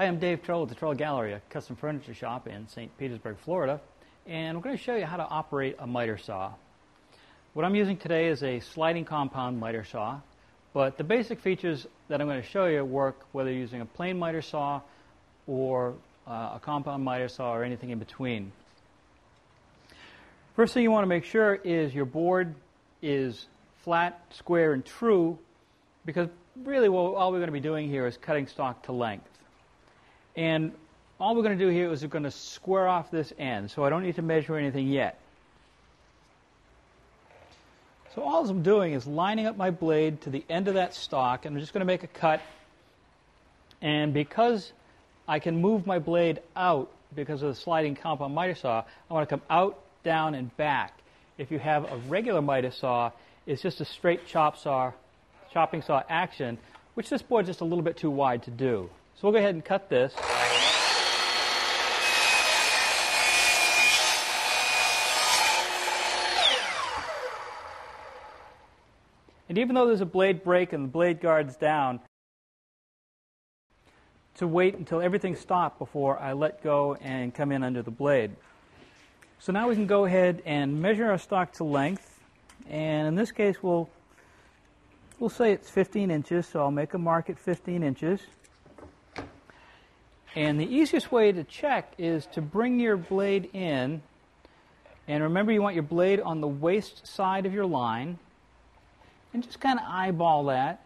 Hi, I'm Dave Trell with the Trell Gallery, a custom furniture shop in St. Petersburg, Florida, and I'm going to show you how to operate a miter saw. What I'm using today is a sliding compound miter saw, but the basic features that I'm going to show you work whether you're using a plain miter saw or a compound miter saw or anything in between. First thing you want to make sure is your board is flat, square, and true, because really all we're going to be doing here is cutting stock to length. And all we're going to do here is we're going to square off this end, so I don't need to measure anything yet. So all I'm doing is lining up my blade to the end of that stock, and I'm just going to make a cut. And because I can move my blade out because of the sliding compound miter saw, I want to come out, down, and back. If you have a regular miter saw, it's just a straight chopping saw action, which this board's just a little bit too wide to do. So we'll go ahead and cut this. And even though there's a blade break and the blade guard's down, to wait until everything stopped before I let go and come in under the blade. So now we can go ahead and measure our stock to length, and in this case we'll say it's 15 inches, so I'll make a mark at 15 inches. And the easiest way to check is to bring your blade in, and remember you want your blade on the waist side of your line, and just kind of eyeball that.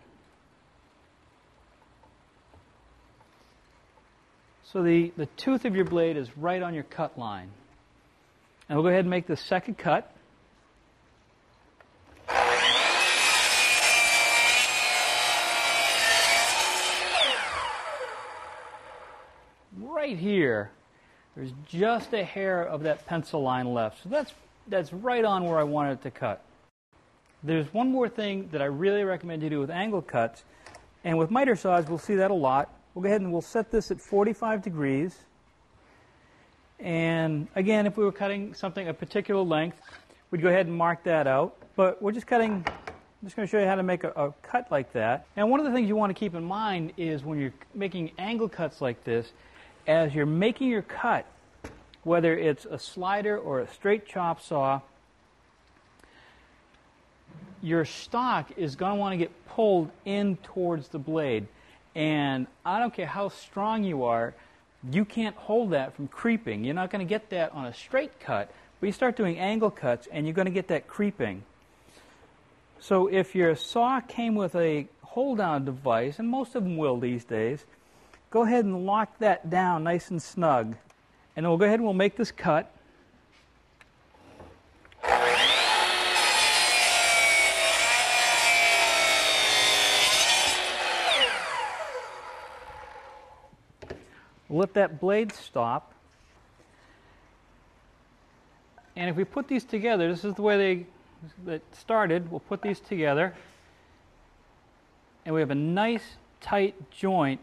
So the tooth of your blade is right on your cut line. And we'll go ahead and make the second cut. Right here, there's just a hair of that pencil line left. So that's right on where I want it to cut. There's one more thing that I really recommend you do with angle cuts, and with miter saws we'll see that a lot. We'll go ahead and we'll set this at 45 degrees. And again, if we were cutting something a particular length, we'd go ahead and mark that out. But we're just cutting, I'm just going to show you how to make a cut like that. And one of the things you want to keep in mind is when you're making angle cuts like this, as you're making your cut, whether it's a slider or a straight chop saw, your stock is going to want to get pulled in towards the blade. And I don't care how strong you are, you can't hold that from creeping. You're not going to get that on a straight cut, but you start doing angle cuts and you're going to get that creeping. So if your saw came with a hold-down device, and most of them will these days, go ahead and lock that down nice and snug. And then we'll go ahead and we'll make this cut. We'll let that blade stop. And if we put these together, this is the way they started. We'll put these together. And we have a nice, tight joint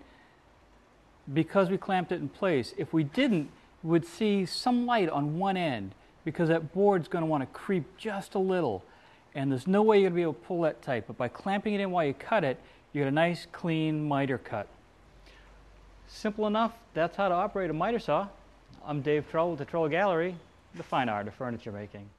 because we clamped it in place. If we didn't, we would see some light on one end because that board's going to want to creep just a little. And there's no way you're going to be able to pull that tight. But by clamping it in while you cut it, you get a nice, clean miter cut. Simple enough. That's how to operate a miter saw. I'm Dave Trell with the Trell Gallery, the fine art of furniture making.